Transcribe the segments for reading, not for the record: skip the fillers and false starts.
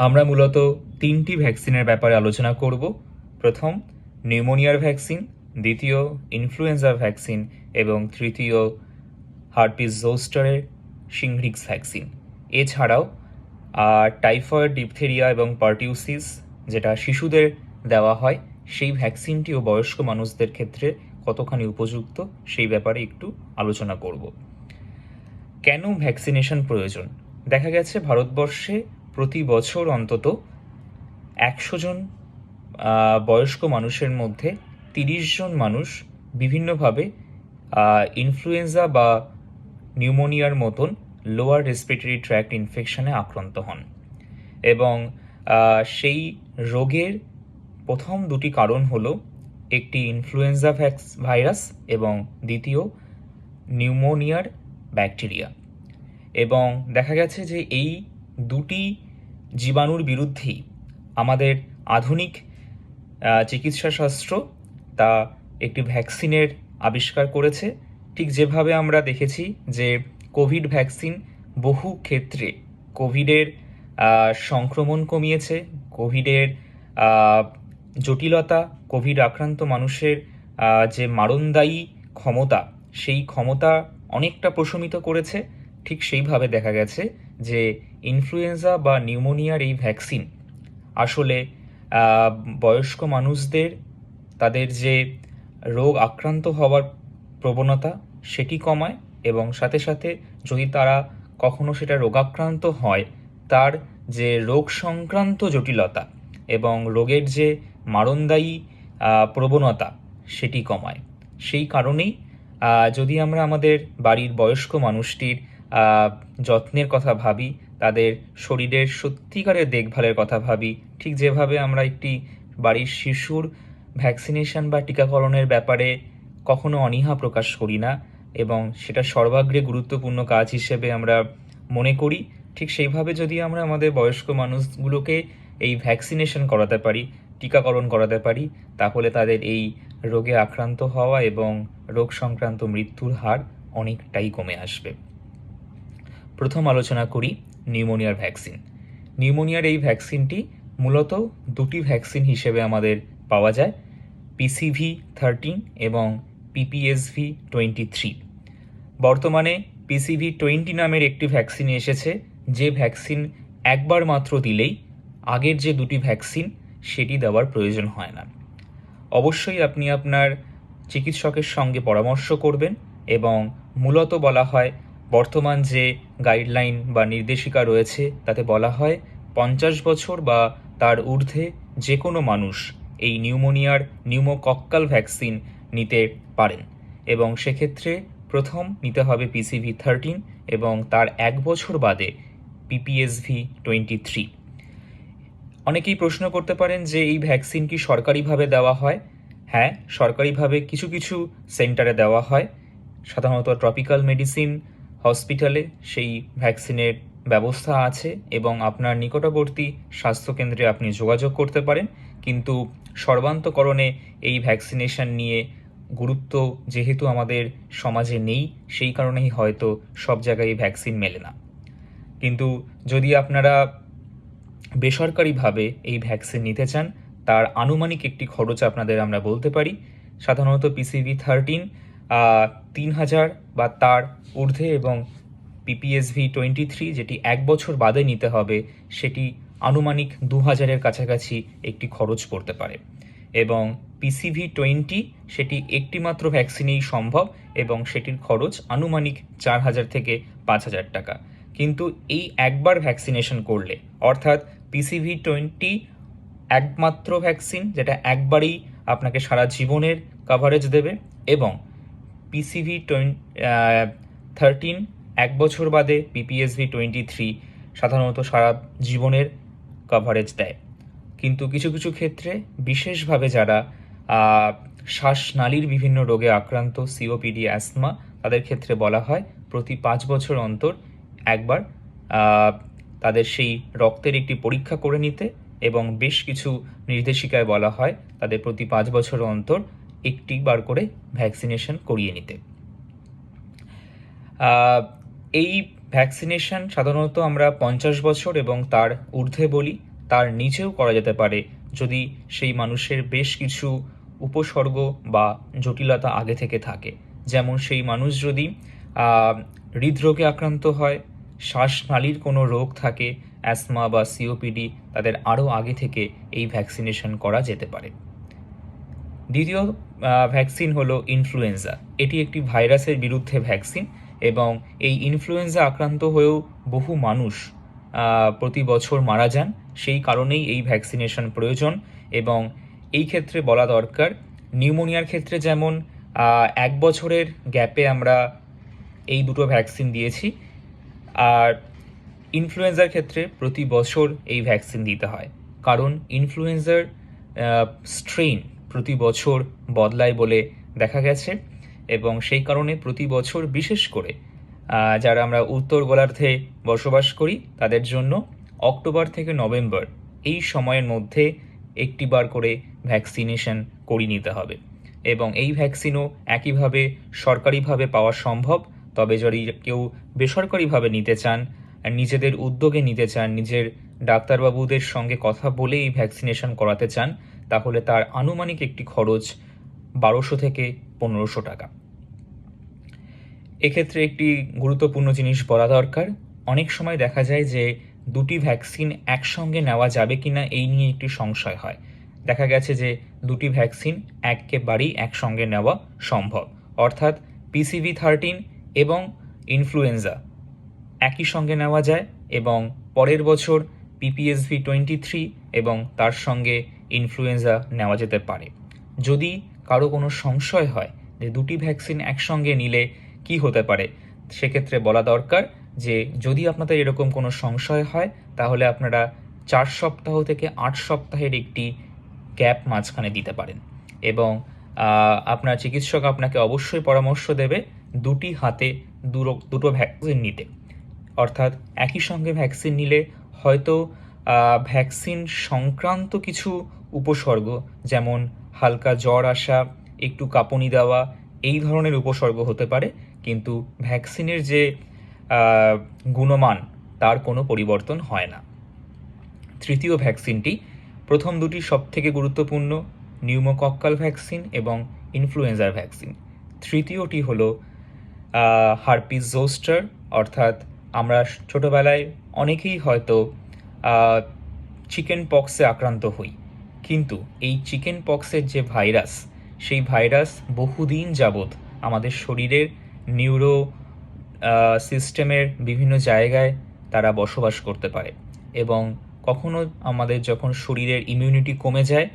আমরা মূলত তিনটি ভ্যাকসিনের ব্যাপারে আলোচনা করব। প্রথম নিউমোনিয়ার ভ্যাকসিন, দ্বিতীয় ইনফ্লুয়েঞ্জা ভ্যাকসিন এবং তৃতীয় হার্পিস জোস্টারের শিংগ্রিক্স ভ্যাকসিন। এছাড়াও টাইফয়েড, ডিপথেরিয়া এবং পার্টিউসিস যেটা শিশুদের দেওয়া হয় সেই ভ্যাকসিনটিও বয়স্ক মানুষদের ক্ষেত্রে কতখানি উপযুক্ত সেই ব্যাপারে একটু আলোচনা করব। কেন ভ্যাকসিনেশন প্রয়োজন? দেখা গেছে ভারতবর্ষে প্রতি বছর অন্তত 100 জন বয়স্ক মানুষের মধ্যে 30 জন মানুষ বিভিন্নভাবে ইনফ্লুয়েঞ্জা বা নিউমোনিয়ার মতন লোয়ার রেসপিরেটরি ট্র্যাক্ট ইনফেকশনে আক্রান্ত হন এবং সেই রোগের প্রথম দুটি কারণ হলো একটি ইনফ্লুয়েঞ্জা ভাইরাস এবং দ্বিতীয় নিউমোনিয়ার ব্যাকটেরিয়া। এবং দেখা গেছে যে এই দুটি জীবাণুর বিরুদ্ধেই আমাদের আধুনিক চিকিৎসাশাস্ত্র তা একটি ভ্যাকসিনের আবিষ্কার করেছে। ঠিক যেভাবে আমরা দেখেছি যে কোভিড ভ্যাকসিন বহু ক্ষেত্রে কোভিডের সংক্রমণ কমিয়েছে, কোভিডের জটিলতা, কোভিড আক্রান্ত মানুষের যে মারণদায়ী ক্ষমতা সেই ক্ষমতা অনেকটা প্রশমিত করেছে। ঠিক সেইভাবে দেখা গেছে যে ইনফ্লুয়েঞ্জা বা নিউমোনিয়ার এই ভ্যাকসিন আসলে বয়স্ক মানুষদের তাদের যে রোগ আক্রান্ত হওয়ার প্রবণতা সেটি কমায় এবং সাথে সাথে যদি তারা কখনো সেটা রোগাক্রান্ত হয় তার যে রোগ সংক্রান্ত জটিলতা এবং রোগের যে মারণদায়ী প্রবণতা সেটি কমায়। সেই কারণেই যদি আমরা আমাদের বাড়ির বয়স্ক মানুষটির যত্নের কথা ভাবি, তাদের শরীরের সত্যিকারের দেখভালের কথা ভাবি, ঠিক যেভাবে আমরা একটি বাড়ির শিশুর ভ্যাকসিনেশন বা টিকাকরণের ব্যাপারে কখনো অনীহা প্রকাশ করি না এবং সেটা সর্বাগ্রে গুরুত্বপূর্ণ কাজ হিসেবে আমরা মনে করি, ঠিক সেইভাবে যদি আমরা আমাদের বয়স্ক মানুষগুলোকে এই ভ্যাকসিনেশন করাতে পারি, টিকাকরণ করাতে পারি, তাহলে তাদের এই রোগে আক্রান্ত হওয়া এবং রোগ সংক্রান্ত মৃত্যুর হার অনেকটাই কমে আসবে। প্রথম আলোচনা করি নিউমোনিয়ার ভ্যাকসিন। নিউমোনিয়ার এই ভ্যাকসিনটি মূলত দুটি ভ্যাকসিন হিসেবে আমাদের পাওয়া যায়, PCV13 এবং PPSV23। বর্তমানে PCV20 নামের একটি ভ্যাকসিন এসেছে, যে ভ্যাকসিন একবার মাত্র দিলেই আগের যে দুটি ভ্যাকসিন সেটি দেওয়ার প্রয়োজন হয় না। অবশ্যই আপনি আপনার চিকিৎসকের সঙ্গে পরামর্শ করবেন এবং মূলত বলা হয় বর্তমান যে গাইডলাইন বা নির্দেশিকা রয়েছে তাতে বলা হয় 50 বছর বা তার ঊর্ধ্বে যে কোনো মানুষ এই নিউমোনিয়ার নিউমোকক্কাল ভ্যাকসিন নিতে পারেন এবং সেক্ষেত্রে প্রথম নিতে হবে PCV13 এবং তার 1 বছর বাদে PPSV23। অনেকেই প্রশ্ন করতে পারেন যে এই ভ্যাকসিন কি সরকারিভাবে দেওয়া হয়? হ্যাঁ, সরকারিভাবে কিছু কিছু সেন্টারে দেওয়া হয়। সাধারণত ট্রপিক্যাল মেডিসিন হসপিটালে সেই ভ্যাকসিনের ব্যবস্থা আছে এবং আপনার নিকটবর্তী স্বাস্থ্যকেন্দ্রে আপনি যোগাযোগ করতে পারেন। কিন্তু সর্বান্তকরণে এই ভ্যাকসিনেশন নিয়ে গুরুত্ব যেহেতু আমাদের সমাজে নেই, সেই কারণেই হয়তো সব জায়গায় ভ্যাকসিন মেলে না। কিন্তু যদি আপনারা বেসরকারিভাবে এই ভ্যাকসিন নিতে চান, তার আনুমানিক একটি খরচ আপনাদের আমরা বলতে পারি। সাধারণত PCV13 3000 বা তার ঊর্ধ্বে এবং PPSV23 যেটি 1 বছর বাদে নিতে হবে সেটি আনুমানিক 2000-এর কাছাকাছি একটি খরচ পড়তে পারে এবং PCV20 সেটি একটি মাত্র ভ্যাকসিনেই সম্ভব এবং সেটির খরচ আনুমানিক 4000 থেকে 5000 টাকা। কিন্তু এই একবার ভ্যাকসিনেশন করলে, অর্থাৎ PCV20 একমাত্র ভ্যাকসিন যেটা একবারই আপনাকে সারা জীবনের কভারেজ দেবে এবং PCV13 1 বছর বাদে PPSV23 সাধারণত সারা জীবনের কভারেজ দেয়। কিন্তু কিছু কিছু ক্ষেত্রে বিশেষভাবে যারা শ্বাসনালীর বিভিন্ন রোগে আক্রান্ত, COPD, অ্যাসমা, তাদের ক্ষেত্রে বলা হয় প্রতি 5 বছর অন্তর একবার তাদের সেই রক্তের একটি পরীক্ষা করে নিতে এবং বেশ কিছু নির্দেশিকায় বলা হয় তাদের প্রতি 5 বছর অন্তর একটিবার করে ভ্যাকসিনেশন করিয়ে নিতে। এই ভ্যাকসিনেশন সাধারণত আমরা 50 বছর এবং তার ঊর্ধ্বে বলি, তার নিচেও করা যেতে পারে যদি সেই মানুষের বেশ কিছু উপসর্গ বা জটিলতা আগে থেকে থাকে। যেমন সেই মানুষ যদি হৃদরোগে আক্রান্ত হয়, শ্বাসনালীর কোনো রোগ থাকে, অ্যাসমা বা সিওপিডি, তাদের আরও আগে থেকে এই ভ্যাকসিনেশন করা যেতে পারে। দ্বিতীয় ভ্যাকসিন হলো ইনফ্লুয়েঞ্জা। এটি একটি ভাইরাসের বিরুদ্ধে ভ্যাকসিন এবং এই ইনফ্লুয়েঞ্জা আক্রান্ত হয়েও বহু মানুষ প্রতি বছর মারা যান। সেই কারণেই এই ভ্যাকসিনেশন প্রয়োজন। এবং এই ক্ষেত্রে বলা দরকার, নিউমোনিয়ার ক্ষেত্রে যেমন 1 বছরের গ্যাপে আমরা এই দুটো ভ্যাকসিন দিয়েছি, আর ইনফ্লুয়েঞ্জার ক্ষেত্রে প্রতি বছর এই ভ্যাকসিন দিতে হয়, কারণ ইনফ্লুয়েঞ্জার স্ট্রেন প্রতি বছর বদলায় বলে দেখা গেছে। এবং সেই কারণে প্রতি বছর, বিশেষ করে যারা আমরা উত্তর গোলার্ধে বসবাস করি, তাদের জন্য অক্টোবর থেকে নভেম্বর এই সময়ের মধ্যে একটিবার করে ভ্যাকসিনেশন করিয়ে নিতে হবে। এবং এই ভ্যাকসিনও একইভাবে সরকারিভাবে পাওয়া সম্ভব। তবে যদি কেউ বেসরকারিভাবে নিতে চান, নিজেদের উদ্যোগে নিতে চান, নিজের ডাক্তারবাবুদের সঙ্গে কথা বলে এই ভ্যাকসিনেশন করাতে চান, তাহলে তার আনুমানিক একটি খরচ 1200 থেকে 1500 টাকা। এক্ষেত্রে একটি গুরুত্বপূর্ণ জিনিস বলা দরকার, অনেক সময় দেখা যায় যে দুটি ভ্যাকসিন একসঙ্গে নেওয়া যাবে কিনা এই নিয়ে একটি সংশয় হয়। দেখা গেছে যে দুটি ভ্যাকসিন একেবারেই একসঙ্গে নেওয়া সম্ভব, অর্থাৎ PCV13 এবং ইনফ্লুয়েঞ্জা একই সঙ্গে নেওয়া যায় এবং পরের বছর PPSV23 এবং তার সঙ্গে ইনফ্লুয়েঞ্জা নেওয়া যেতে পারে। যদি কারো কোনো সংশয় হয় যে দুটি ভ্যাকসিন একসঙ্গে নিলে কি হতে পারে, সেক্ষেত্রে বলা দরকার যে যদি আপনাদের এরকম কোনো সংশয় হয়, তাহলে আপনারা 4 সপ্তাহ থেকে 8 সপ্তাহের একটি গ্যাপ মাঝখানে দিতে পারেন। এবং আপনার চিকিৎসক আপনাকে অবশ্যই পরামর্শ দেবে দুটি হাতে দুটো ভ্যাকসিন নিতে। অর্থাৎ একই সঙ্গে ভ্যাকসিন নিলে হয়তো ভ্যাকসিন সংক্রান্ত কিছু উপসর্গ, যেমন হালকা জ্বর আসা, একটু কাঁপুনি দেওয়া, এই ধরনের উপসর্গ হতে পারে, কিন্তু ভ্যাকসিনের যে গুণমান তার কোনো পরিবর্তন হয় না। তৃতীয় ভ্যাকসিনটি, প্রথম দুটি সবথেকে গুরুত্বপূর্ণ, নিউমোকক্কাল ভ্যাকসিন এবং ইনফ্লুয়েঞ্জার ভ্যাকসিন। তৃতীয়টি হলো হার্পিস জোস্টার। অর্থাৎ আমরা ছোটোবেলায় অনেকেই হয়তো চিকেন পক্সে আক্রান্ত হই, কিন্তু এই চিকেন পক্সের যে ভাইরাস, সেই ভাইরাস বহুদিন যাবৎ আমাদের শরীরের নিউরো সিস্টেমের বিভিন্ন জায়গায় তারা বসবাস করতে পারে। এবং কখনো আমাদের যখন শরীরের ইমিউনিটি কমে যায়,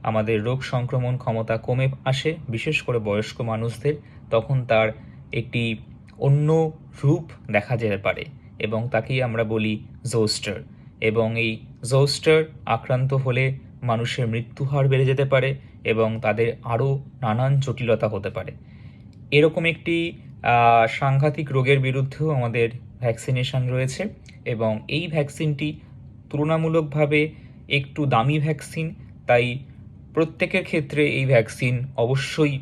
আমাদের রোগ সংক্রমণ ক্ষমতা কমে আসে, বিশেষ করে বয়স্ক মানুষদের, তখন তার একটি অন্য রূপ দেখা যেতে পারে এবং তাকেই আমরা বলি জোস্টার। এবং এই জোস্টার আক্রান্ত হলে মানুষের মৃত্যুহার বেড়ে যেতে পারে এবং তাদের আরও নানান জটিলতা হতে পারে। এরকম একটি সাংঘাতিক রোগের বিরুদ্ধেও আমাদের ভ্যাকসিনেশন রয়েছে এবং এই ভ্যাকসিনটি তুলনামূলকভাবে একটু দামি ভ্যাকসিন, তাই প্রত্যেকের ক্ষেত্রে এই ভ্যাকসিন অবশ্যই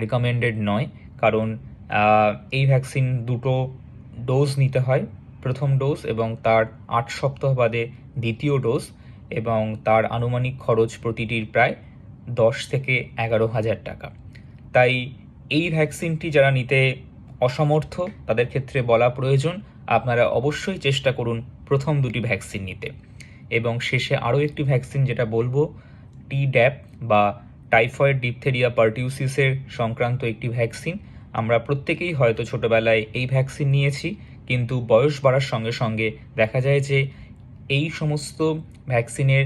রেকমেন্ডেড নয়, কারণ এই ভ্যাকসিন দুটো ডোজ নিতে হয়, প্রথম ডোজ এবং তার 8 সপ্তাহ বাদে দ্বিতীয় ডোজ, এবং তার আনুমানিক খরচ প্রতিটির প্রায় 10 থেকে 11,000 টাকা। তাই এই ভ্যাকসিনটি যারা নিতে অসমর্থ, তাদের ক্ষেত্রে বলা প্রয়োজন, আপনারা অবশ্যই চেষ্টা করুন প্রথম দুটি ভ্যাকসিন নিতে। এবং শেষে আরও একটি ভ্যাকসিন যেটা বলবো, Tdap বা টাইফয়েড ডিপথেরিয়া পারটিউসিসের সংক্রান্ত একটি ভ্যাকসিন। আমরা প্রত্যেকেই হয়তো ছোটোবেলায় এই ভ্যাকসিন নিয়েছি, কিন্তু বয়স বাড়ার সঙ্গে সঙ্গে দেখা যায় যে এই সমস্ত ভ্যাকসিনের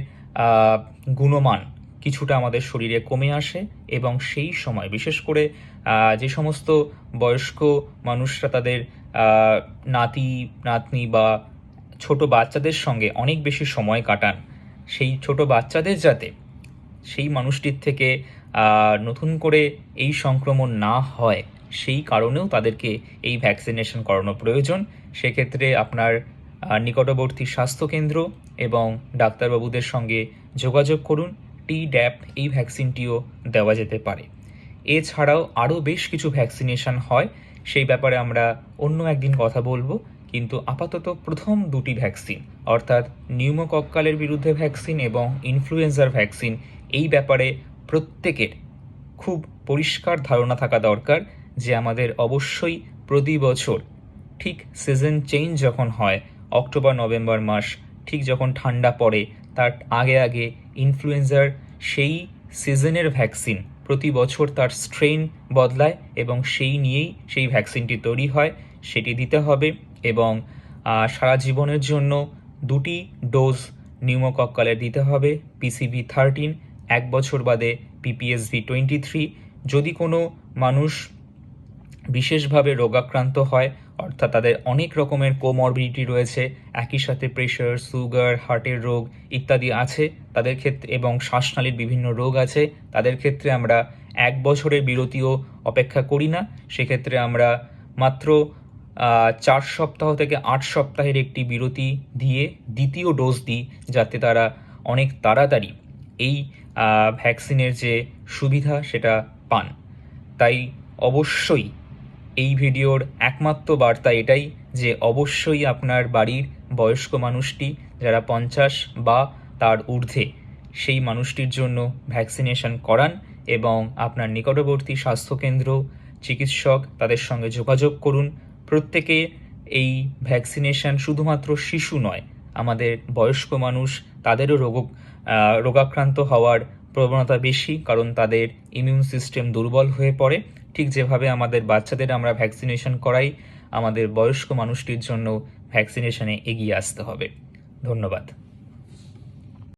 গুণমান কিছুটা আমাদের শরীরে কমে আসে এবং সেই সময় বিশেষ করে যে সমস্ত বয়স্ক মানুষরা তাদের নাতি নাতনি বা ছোট বাচ্চাদের সঙ্গে অনেক বেশি সময় কাটান, সেই ছোট বাচ্চাদের যাতে সেই মানুষটির থেকে নতুন করে এই সংক্রমণ না হয়, সেই কারণেও তাদেরকে এই ভ্যাকসিনেশন করানো প্রয়োজন। সেক্ষেত্রে আপনার নিকটবর্তী স্বাস্থ্যকেন্দ্র এবং ডাক্তারবাবুদের সঙ্গে যোগাযোগ করুন। Tdap এই ভ্যাকসিনটিও দেওয়া যেতে পারে। এছাড়াও আরও বেশ কিছু ভ্যাকসিনেশন হয়, সেই ব্যাপারে আমরা অন্য একদিন কথা বলবো। কিন্তু আপাতত প্রথম দুটি ভ্যাকসিন অর্থাৎ নিউমোকক্কালের বিরুদ্ধে ভ্যাকসিন এবং ইনফ্লুয়েঞ্জার ভ্যাকসিন, এই ব্যাপারে প্রত্যেকের খুব পরিষ্কার ধারণা থাকা দরকার যে আমাদের অবশ্যই প্রতি বছর ঠিক সিজন চেঞ্জ যখন হয়, অক্টোবর নভেম্বর মাস, ঠিক যখন ঠান্ডা পড়ে তার আগে আগে ইনফ্লুয়েঞ্জার সেই সিজনের ভ্যাকসিন প্রতি বছর তার স্ট্রেন বদলায় এবং সেই নিয়েই সেই ভ্যাকসিনটি তৈরি হয়, সেটি দিতে হবে। এবং সারা জীবনের জন্য দুটি ডোজ নিউমোকক্কালের দিতে হবে, PCV13, 1 বছর বাদে PPSV23। যদি কোনো মানুষ বিশেষভাবে রোগাক্রান্ত হয়, অর্থাৎ তাদের অনেক রকমের কোমরবিডিটি রয়েছে, একই সাথে প্রেশার, সুগার, হার্টের রোগ ইত্যাদি আছে তাদের ক্ষেত্রে, এবং শ্বাসনালীর বিভিন্ন রোগ আছে, তাদের ক্ষেত্রে আমরা 1 বছরের বিরতিও অপেক্ষা করি না। সেক্ষেত্রে আমরা মাত্র 4 সপ্তাহ থেকে 8 সপ্তাহের একটি বিরতি দিয়ে দ্বিতীয় ডোজ দিই, যাতে তারা অনেক তাড়াতাড়ি এই ভ্যাকসিনের যে সুবিধা সেটা পান। তাই অবশ্যই এই ভিডিওর একমাত্র বার্তা এটাই যে অবশ্যই আপনার বাড়ির বয়স্ক মানুষটি, যারা 50 বা তার ঊর্ধ্বে, সেই মানুষটির জন্য ভ্যাকসিনেশন করান এবং আপনার নিকটবর্তী স্বাস্থ্যকেন্দ্র, চিকিৎসক তাদের সঙ্গে যোগাযোগ করুন। প্রত্যেকে এই ভ্যাকসিনেশন শুধুমাত্র শিশু নয়, আমাদের বয়স্ক মানুষ, তাদেরও রোগাক্রান্ত হওয়ার প্রবণতা বেশি, কারণ তাদের ইমিউন সিস্টেম দুর্বল হয়ে পড়ে। ঠিক যেভাবে আমাদের বাচ্চাদের আমরা ভ্যাকসিনেশন করাই, আমাদের বয়স্ক মানুষটির জন্য ভ্যাকসিনেশনে এগিয়ে আসতে হবে। ধন্যবাদ।